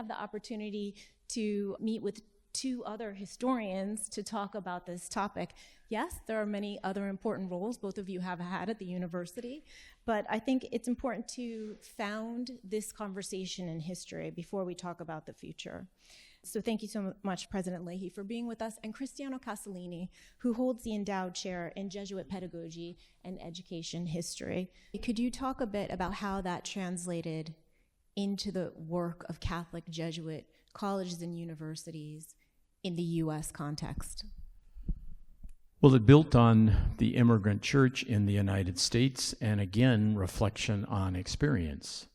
have the opportunity to meet with two other historians to talk about this topic. Yes, there are many other important roles both of you have had at the university, but I think it's important to found this conversation in history before we talk about the future. So thank you so much, President Leahy, for being with us, and Cristiano Casalini, who holds the Endowed Chair in Jesuit Pedagogy and Education History. Could you talk a bit about how that translated into the work of Catholic Jesuit colleges and universities in the U.S. context? Well, it built on the immigrant church in the United States, and again, reflection on experience.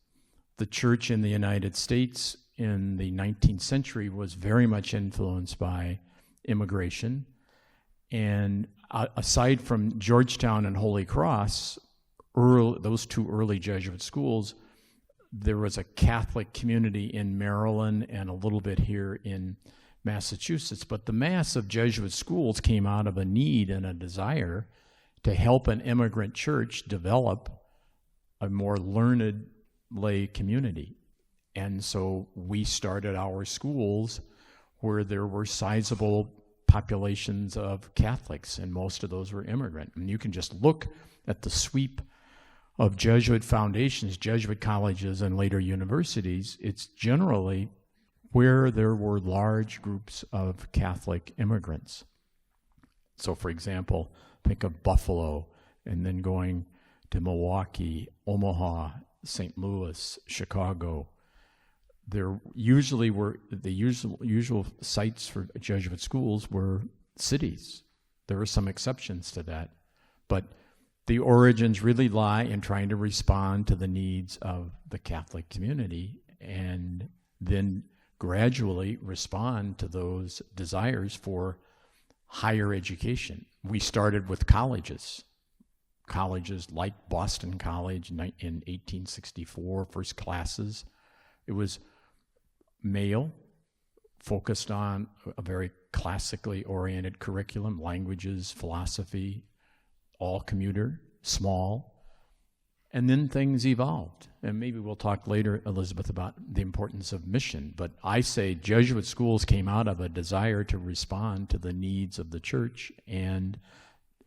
The church in the United States in the 19th century was very much influenced by immigration. And aside from Georgetown and Holy Cross, those two early Jesuit schools, there was a Catholic community in Maryland and a little bit here in Massachusetts. But the mass of Jesuit schools came out of a need and a desire to help an immigrant church develop a more learned lay community. And so we started our schools where there were sizable populations of Catholics, and most of those were immigrant. And you can just look at the sweep of Jesuit foundations, Jesuit colleges, and later universities. It's generally where there were large groups of Catholic immigrants. So, for example, think of Buffalo, and then going to Milwaukee, Omaha, St. Louis, Chicago. There usually were the usual sites for Jesuit schools were cities. There are some exceptions to that, but the origins really lie in trying to respond to the needs of the Catholic community and then gradually respond to those desires for higher education. We started with colleges like Boston College in 1864, first classes. It was male, focused on a very classically oriented curriculum, languages, philosophy, all commuter, small, and then things evolved. And maybe we'll talk later, Elizabeth, about the importance of mission, but I say Jesuit schools came out of a desire to respond to the needs of the church and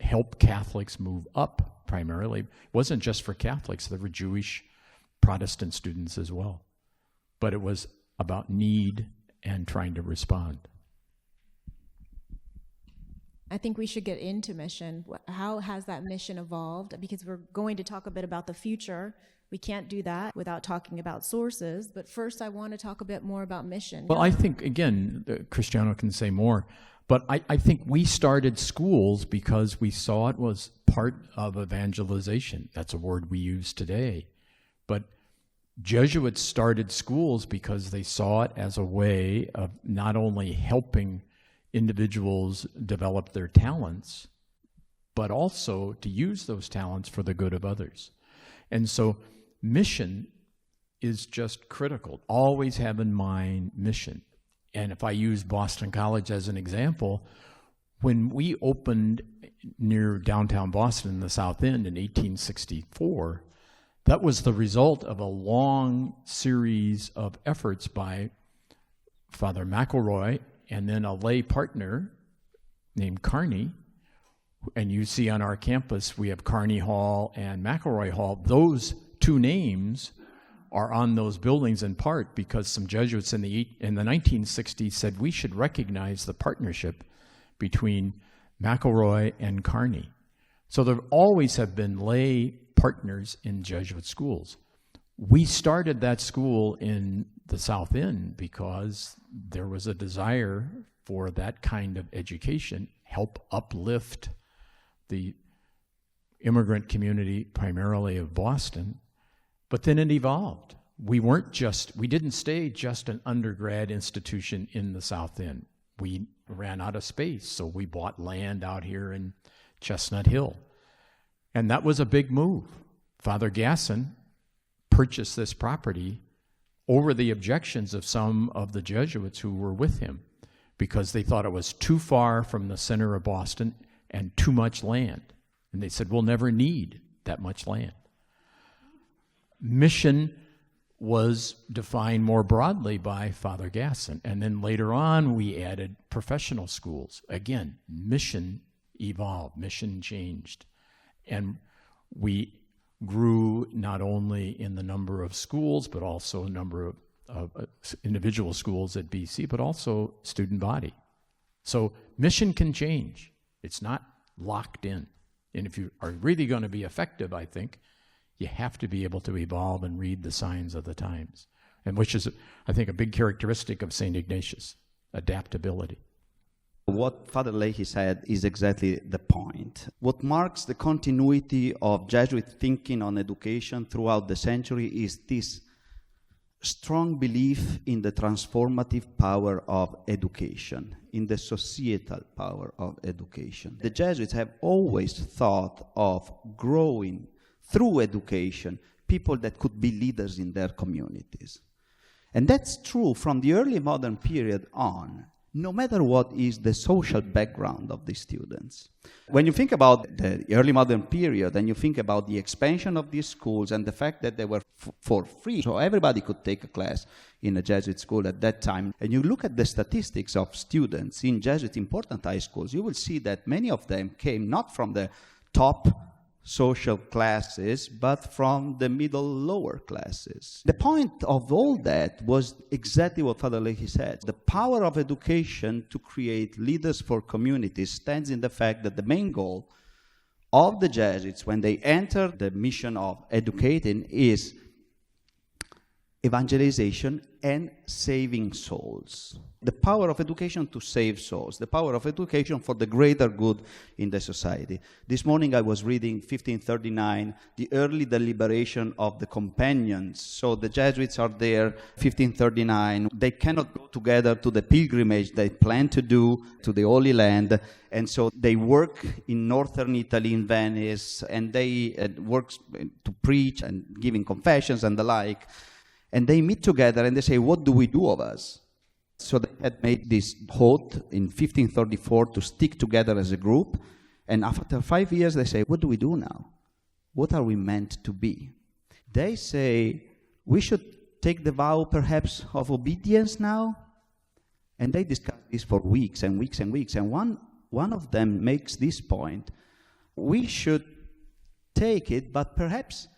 help Catholics move up primarily. It wasn't just for Catholics, there were Jewish Protestant students as well. But it was about need and trying to respond. I think we should get into mission. How has that mission evolved? Because we're going to talk a bit about the future. We can't do that without talking about sources. But first, I want to talk a bit more about mission. Well, I think, again, Cristiano can say more, but I think we started schools because we saw it was part of evangelization. That's a word we use today. But Jesuits started schools because they saw it as a way of not only helping individuals develop their talents, but also to use those talents for the good of others. And so mission is just critical. Always have in mind mission. And if I use Boston College as an example, when we opened near downtown Boston in the South End in 1864, that was the result of a long series of efforts by Father McElroy and then a lay partner named Carney. And you see on our campus, we have Carney Hall and McElroy Hall. Those two names are on those buildings in part because some Jesuits in the 1960s said we should recognize the partnership between McElroy and Carney. So there always have been lay partners in Jesuit schools. We started that school in the South End because there was a desire for that kind of education, help uplift the immigrant community, primarily of Boston, but then it evolved. We didn't stay just an undergrad institution in the South End. We ran out of space, so we bought land out here in Chestnut Hill. And that was a big move. Father Gasson purchased this property over the objections of some of the Jesuits who were with him because they thought it was too far from the center of Boston and too much land. And they said, we'll never need that much land. Mission was defined more broadly by Father Gasson. And then later on, we added professional schools. Again, mission evolved, mission changed. And we grew not only in the number of schools, but also a number of individual schools at BC, but also student body. So mission can change. It's not locked in. And if you are really going to be effective, I think, you have to be able to evolve and read the signs of the times, and which is, I think, a big characteristic of St. Ignatius, adaptability. What Father Leahy said is exactly the point. What marks the continuity of Jesuit thinking on education throughout the century is this strong belief in the transformative power of education, in the societal power of education. The Jesuits have always thought of growing through education people that could be leaders in their communities. And that's true from the early modern period on, no matter what is the social background of the students. When you think about the early modern period and you think about the expansion of these schools and the fact that they were for free, so everybody could take a class in a Jesuit school at that time, and you look at the statistics of students in Jesuit important high schools, you will see that many of them came not from the top social classes, but from the middle lower classes. The point of all that was exactly what Father Leahy said. The power of education to create leaders for communities stands in the fact that the main goal of the Jesuits when they enter the mission of educating is evangelization and saving souls. The power of education to save souls, the power of education for the greater good in the society. This morning I was reading 1539, the early deliberation of the companions. So the Jesuits are there, 1539. They cannot go together to the pilgrimage they plan to do to the Holy Land. And so they work in northern Italy, in Venice, and they work to preach and giving confessions and the like. And they meet together and they say, what do we do of us? So they had made this oath in 1534 to stick together as a group. And after 5 years, they say, what do we do now? What are we meant to be? They say, we should take the vow perhaps of obedience now. And they discuss this for weeks and weeks and weeks. And one of them makes this point. We should take it, but perhaps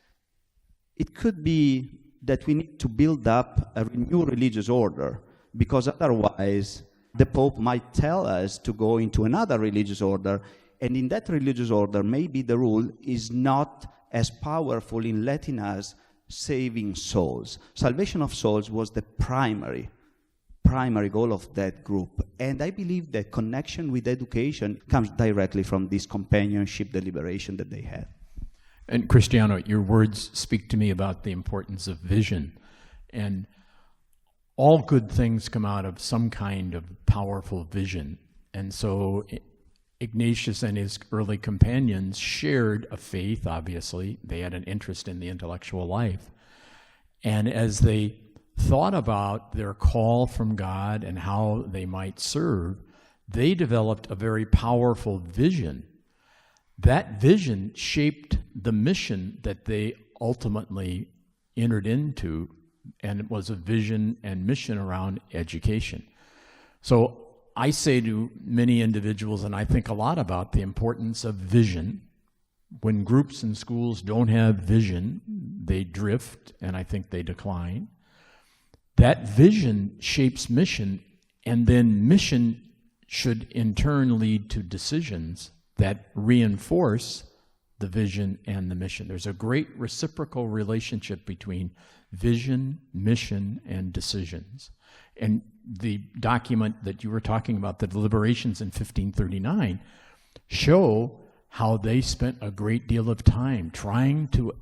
it could be that we need to build up a new religious order, because otherwise the Pope might tell us to go into another religious order, and in that religious order maybe the rule is not as powerful in letting us saving souls. Salvation of souls was the primary goal of that group, and I believe that connection with education comes directly from this companionship deliberation that they had. And Cristiano, your words speak to me about the importance of vision. And all good things come out of some kind of powerful vision. And so Ignatius and his early companions shared a faith, obviously. They had an interest in the intellectual life. And as they thought about their call from God and how they might serve, they developed a very powerful vision. That vision shaped the mission that they ultimately entered into, and it was a vision and mission around education. So I say to many individuals, and I think a lot about the importance of vision. When groups and schools don't have vision, they drift, and I think they decline. That vision shapes mission, and then mission should in turn lead to decisions that reinforce the vision and the mission. There's a great reciprocal relationship between vision, mission, and decisions. And the document that you were talking about, the deliberations in 1539, show how they spent a great deal of time trying to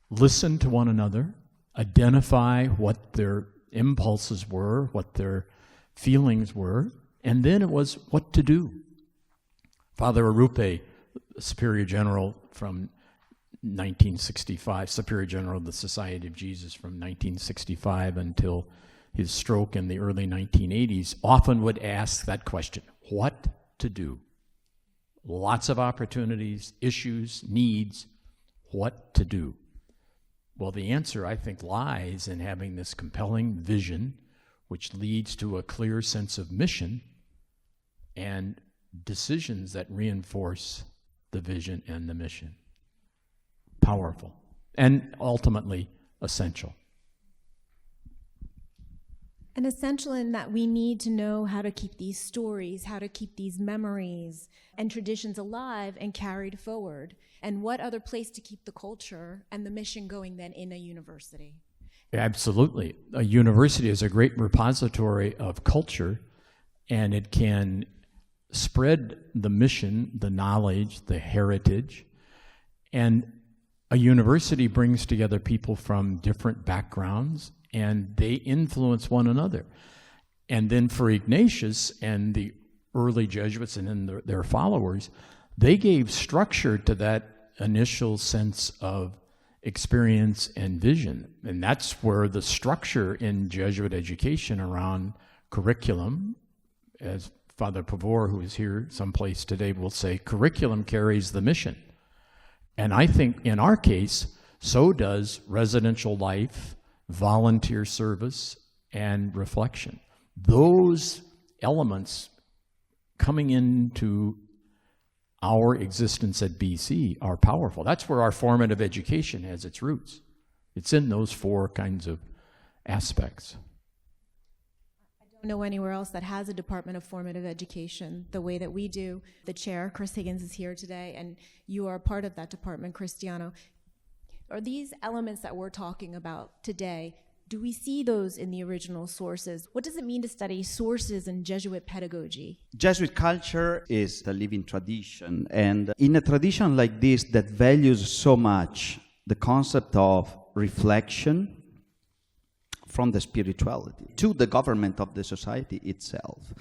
listen to one another, identify what their impulses were, what their feelings were, and then it was what to do. Father Arupe, Superior General from 1965, Superior General of the Society of Jesus from 1965 until his stroke in the early 1980s, often would ask that question, what to do? Lots of opportunities, issues, needs, what to do? Well, the answer, I think, lies in having this compelling vision, which leads to a clear sense of mission and decisions that reinforce the vision and the mission. Powerful and ultimately essential. And essential in that we need to know how to keep these stories, how to keep these memories and traditions alive and carried forward. And what other place to keep the culture and the mission going than in a university? Absolutely. A university is a great repository of culture, and it can spread the mission, the knowledge, the heritage. And a university brings together people from different backgrounds, and they influence one another. And then for Ignatius and the early Jesuits and then their followers, they gave structure to that initial sense of experience and vision. And that's where the structure in Jesuit education around curriculum, as Father Pavor, who is here someplace today, will say, curriculum carries the mission. And I think in our case, so does residential life, volunteer service, and reflection. Those elements coming into our existence at BC are powerful. That's where our formative education has its roots. It's in those four kinds of aspects. I don't know anywhere else that has a Department of Formative Education the way that we do. The chair, Chris Higgins, is here today, and you are a part of that department, Cristiano. Are these elements that we're talking about today, do we see those in the original sources? What does it mean to study sources in Jesuit pedagogy? Jesuit culture is a living tradition, and in a tradition like this that values so much the concept of reflection from the spirituality to the government of the society itself,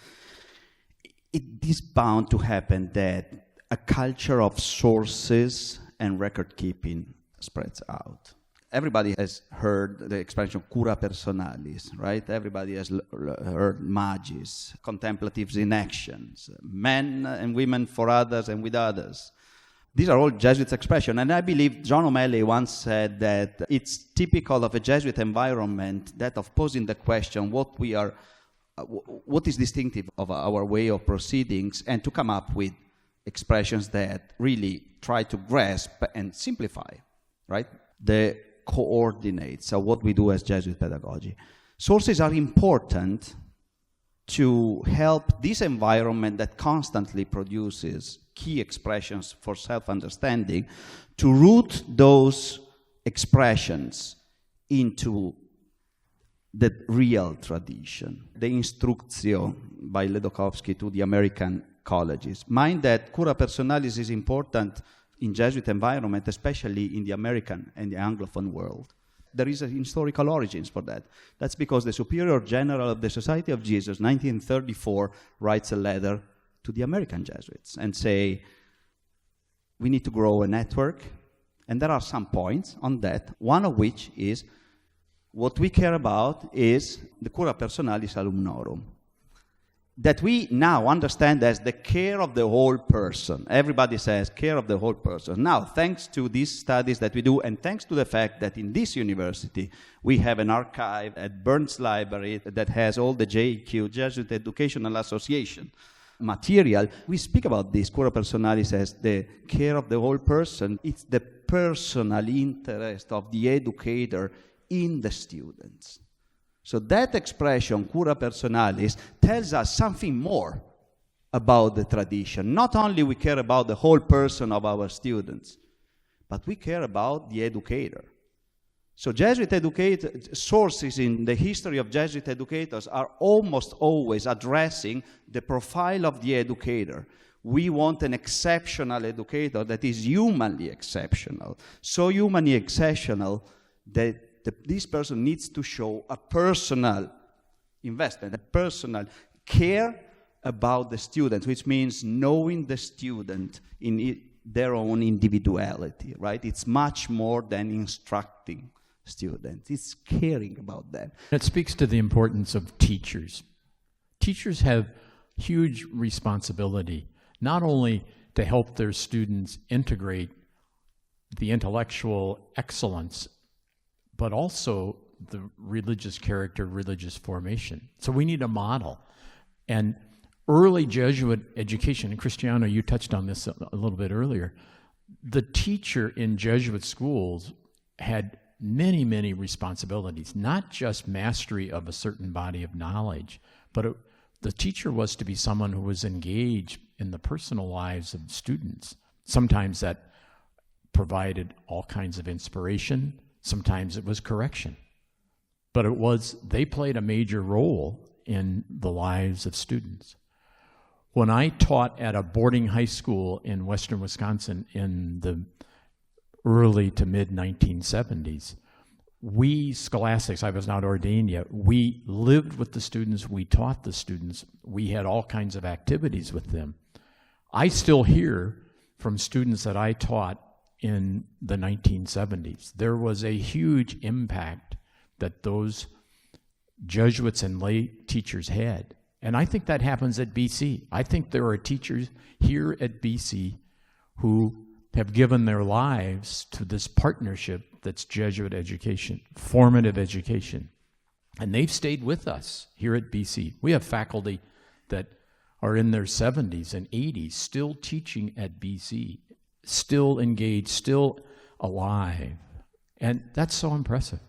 it is bound to happen that a culture of sources and record keeping spreads out. Everybody has heard the expression cura personalis, right? Everybody has heard magis, contemplatives in actions, men and women for others and with others. These are all Jesuit expressions, and I believe John O'Malley once said that it's typical of a Jesuit environment, that of posing the question, what is distinctive of our way of proceedings, and to come up with expressions that really try to grasp and simplify, right? The coordinates of what we do as Jesuit pedagogy. Sources are important to help this environment that constantly produces key expressions for self-understanding to root those expressions into the real tradition. The Instructio by Ledochowski to the American colleges. Mind that cura personalis is important in Jesuit environment, especially in the American and the Anglophone world. There is a historical origins for that. That's because the Superior General of the Society of Jesus, 1934, writes a letter to the American Jesuits and say, we need to grow a network, and there are some points on that, one of which is what we care about is the cura personalis alumnorum, that we now understand as the care of the whole person. Everybody says care of the whole person. Now, thanks to these studies that we do, and thanks to the fact that in this university we have an archive at Burns Library that has all the JEQ, Jesuit Educational Association, material, we speak about this cura personalis as the care of the whole person. It's the personal interest of the educator in the students. So that expression, cura personalis, tells us something more about the tradition. Not only we care about the whole person of our students, but we care about the educator. So Jesuit sources in the history of Jesuit educators are almost always addressing the profile of the educator. We want an exceptional educator that is humanly exceptional. So humanly exceptional that this person needs to show a personal investment, a personal care about the student, which means knowing the student in their own individuality, right? It's much more than instructing students. It's caring about them. It speaks to the importance of teachers. Teachers have huge responsibility, not only to help their students integrate the intellectual excellence but also the religious character, religious formation. So we need a model. And early Jesuit education, and Cristiano, you touched on this a little bit earlier, the teacher in Jesuit schools had many, many responsibilities, not just mastery of a certain body of knowledge, but the teacher was to be someone who was engaged in the personal lives of students. Sometimes that provided all kinds of inspiration, sometimes it was correction. But they played a major role in the lives of students. When I taught at a boarding high school in western Wisconsin in the early to mid 1970s, we scholastics, I was not ordained yet, we lived with the students, we taught the students, we had all kinds of activities with them. I still hear from students that I taught in the 1970s. There was a huge impact that those Jesuits and lay teachers had. And I think that happens at BC. I think there are teachers here at BC who have given their lives to this partnership that's Jesuit education, formative education. And they've stayed with us here at BC. We have faculty that are in their 70s and 80s still teaching at BC, still engaged, still alive. And that's so impressive.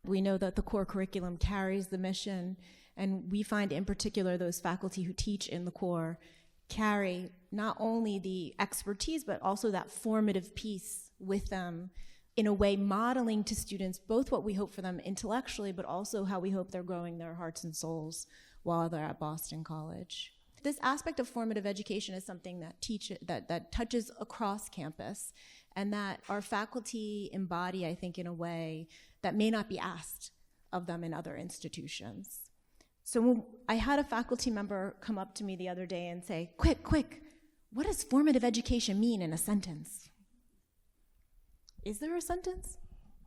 We know that the core curriculum carries the mission, and we find in particular those faculty who teach in the core carry not only the expertise, but also that formative piece with them, in a way modeling to students both what we hope for them intellectually, but also how we hope they're growing their hearts and souls while they're at Boston College. This aspect of formative education is something that touches across campus, and that our faculty embody, I think, in a way that may not be asked of them in other institutions. So I had a faculty member come up to me the other day and say, quick, what does formative education mean in a sentence? Is there a sentence?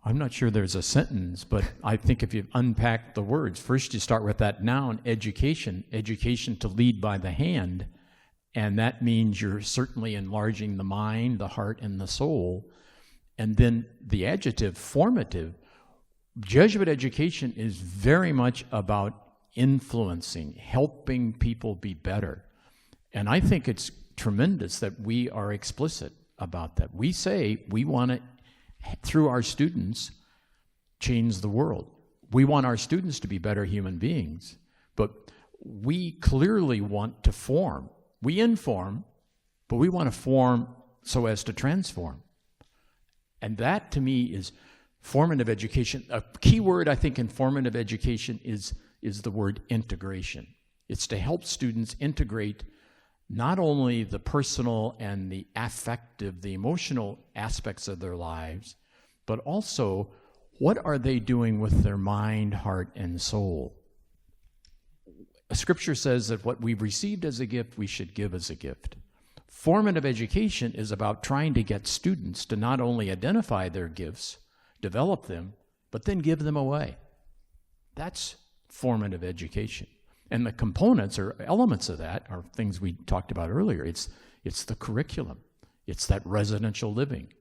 I'm not sure there's a sentence, but I think if you unpack the words, first you start with that noun, education to lead by the hand, and that means you're certainly enlarging the mind, the heart, and the soul. And then the adjective, formative, Jesuit education is very much about influencing, helping people be better. And I think it's tremendous that we are explicit about that. We say we want to, through our students, change the world. We want our students to be better human beings, but we clearly want to form. We inform, but we want to form so as to transform. And that, to me, is formative education. A key word, I think, in formative education is the word integration. It's to help students integrate not only the personal and the affective, the emotional aspects of their lives, but also what are they doing with their mind, heart, and soul. Scripture says that what we've received as a gift, we should give as a gift. Formative education is about trying to get students to not only identify their gifts, develop them, but then give them away. That's formative education. And the components or elements of that are things we talked about earlier. It's the curriculum. It's that residential living.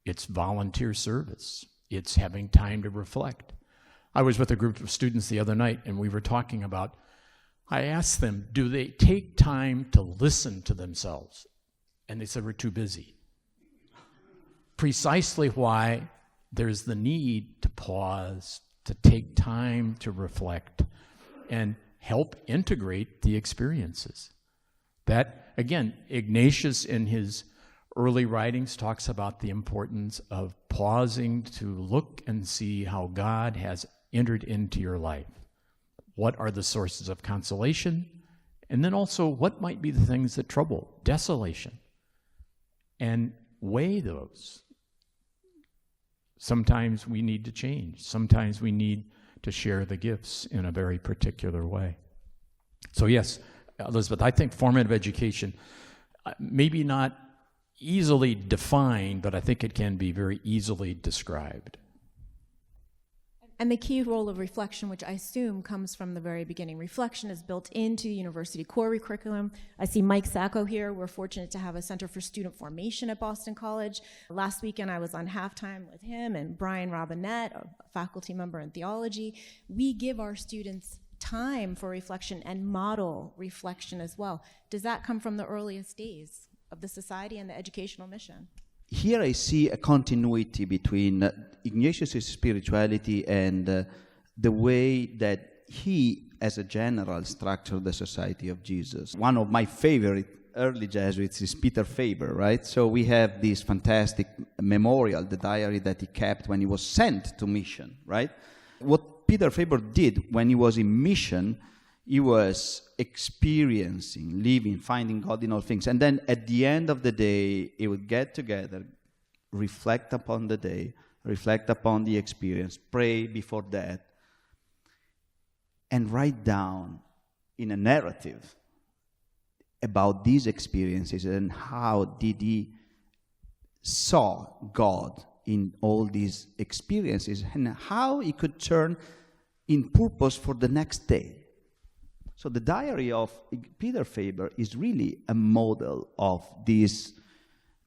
It's volunteer service. It's having time to reflect. I was with a group of students the other night, and we were talking about, I asked them, do they take time to listen to themselves? And they said, we're too busy. Precisely why there's the need to pause, to take time to reflect, and help integrate the experiences. That, again, Ignatius in his early writings talks about the importance of pausing to look and see how God has entered into your life. What are the sources of consolation? And then also, what might be the things that trouble, desolation? And weigh those. Sometimes we need to change. Sometimes we need to share the gifts in a very particular way. So yes, Elizabeth, I think formative education, maybe not easily defined, but I think it can be very easily described. And the key role of reflection, which I assume comes from the very beginning. Reflection is built into university core curriculum. I see Mike Sacco here. We're fortunate to have a Center for Student Formation at Boston College. Last weekend, I was on halftime with him and Brian Robinette, a faculty member in theology. We give our students time for reflection and model reflection as well. Does that come from the earliest days of the society and the educational mission? Here I see a continuity between Ignatius' spirituality and the way that he, as a general, structured the Society of Jesus. One of my favorite early Jesuits is Peter Faber, right? So we have this fantastic memorial, the diary that he kept when he was sent to mission, right? What Peter Faber did when he was in mission, he was experiencing, living, finding God in all things. And then at the end of the day, he would get together, reflect upon the day, reflect upon the experience, pray before that, and write down in a narrative about these experiences and how did he saw God in all these experiences and how he could turn in purpose for the next day. So the diary of Peter Faber is really a model of this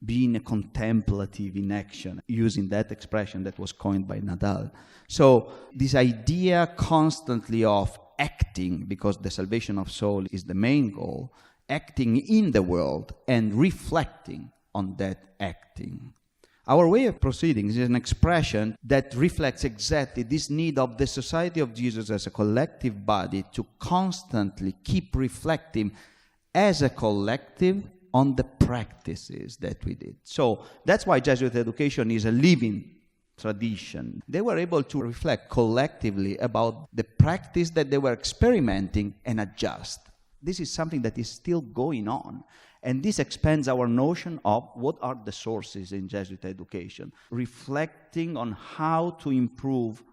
being a contemplative in action, using that expression that was coined by Nadal. So this idea constantly of acting, because the salvation of soul is the main goal, acting in the world and reflecting on that acting. Our way of proceeding is an expression that reflects exactly this need of the Society of Jesus as a collective body to constantly keep reflecting as a collective on the practices that we did. So that's why Jesuit education is a living tradition. They were able to reflect collectively about the practice that they were experimenting and adjust. This is something that is still going on. And this expands our notion of what are the sources in Jesuit education, reflecting on how to improve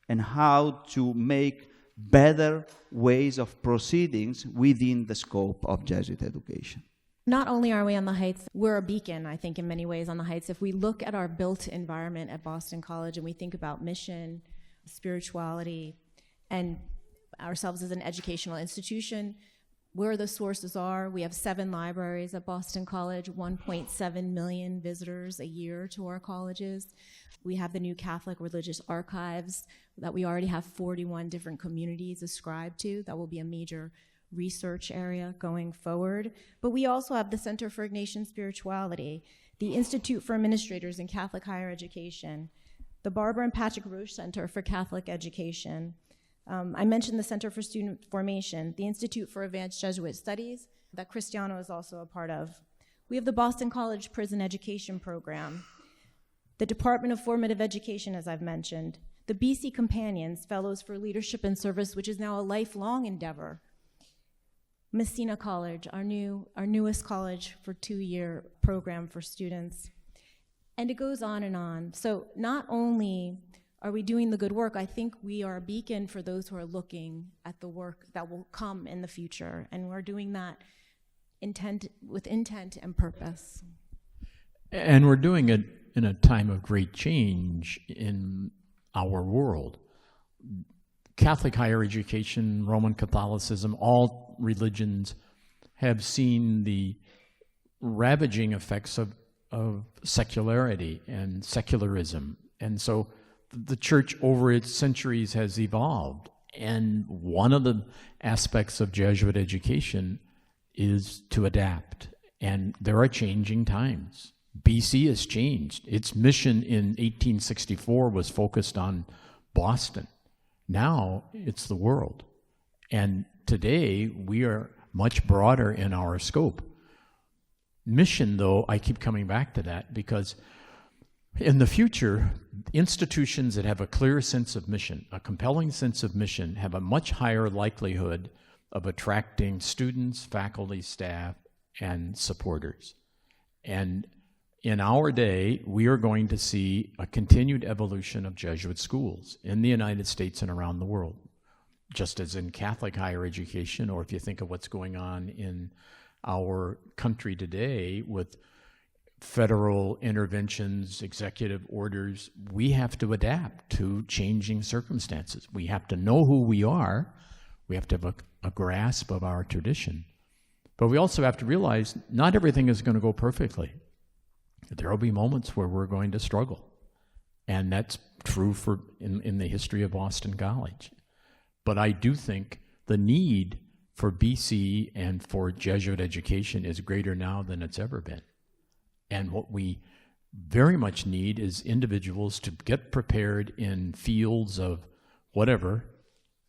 and how to make better ways of proceedings within the scope of Jesuit education. Not only are we on the Heights, we're a beacon, I think, in many ways on the Heights. If we look at our built environment at Boston College and we think about mission, spirituality, and ourselves as an educational institution, where the sources are, we have 7 libraries at Boston College, 1.7 million visitors a year to our colleges. We have the new Catholic Religious Archives that we already have 41 different communities ascribed to. That will be a major research area going forward. But we also have the Center for Ignatian Spirituality, the Institute for Administrators in Catholic Higher Education, the Barbara and Patrick Roche Center for Catholic Education. I mentioned the Center for Student Formation, the Institute for Advanced Jesuit Studies that Cristiano is also a part of. We have the Boston College Prison Education Program, the Department of Formative Education, as I've mentioned, the BC Companions, Fellows for Leadership and Service, which is now a lifelong endeavor. Messina College, our newest college for 2-year program for students. And it goes on and on. So not only are we doing the good work, I think we are a beacon for those who are looking at the work that will come in the future. And we're doing that with intent and purpose. And we're doing it in a time of great change in our world. Catholic higher education, Roman Catholicism, all religions have seen the ravaging effects of secularity and secularism. And so the church over its centuries has evolved. And one of the aspects of Jesuit education is to adapt. And there are changing times. BC has changed. Its mission in 1864 was focused on Boston. Now it's the world. And today we are much broader in our scope. Mission, though, I keep coming back to that because in the future, institutions that have a clear sense of mission, a compelling sense of mission, have a much higher likelihood of attracting students, faculty, staff, and supporters. And in our day, we are going to see a continued evolution of Jesuit schools in the United States and around the world, just as in Catholic higher education, or if you think of what's going on in our country today with federal interventions, executive orders, we have to adapt to changing circumstances. We have to know who we are. We have to have a grasp of our tradition. But we also have to realize not everything is going to go perfectly. There will be moments where we're going to struggle. And that's true in the history of Boston College. But I do think the need for BC and for Jesuit education is greater now than it's ever been. And what we very much need is individuals to get prepared in fields of whatever,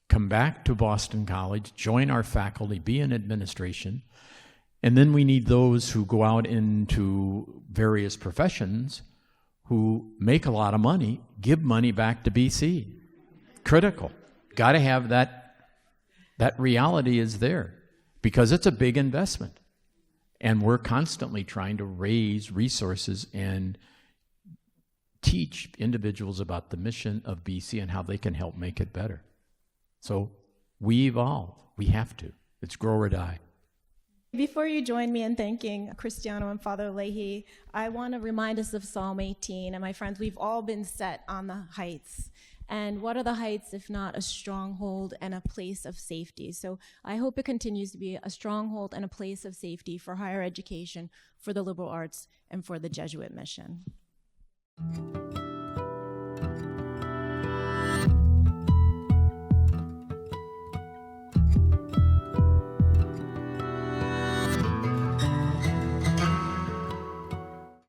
come back to Boston College, join our faculty, be in administration, and then we need those who go out into various professions who make a lot of money, give money back to BC. Critical. Got to have that reality is there because it's a big investment. And we're constantly trying to raise resources and teach individuals about the mission of BC and how they can help make it better. So we evolve. We have to. It's grow or die. Before you join me in thanking Cristiano and Father Leahy, I want to remind us of Psalm 18. And my friends, we've all been set on the heights. And what are the heights if not a stronghold and a place of safety? So I hope it continues to be a stronghold and a place of safety for higher education, for the liberal arts, and for the Jesuit mission.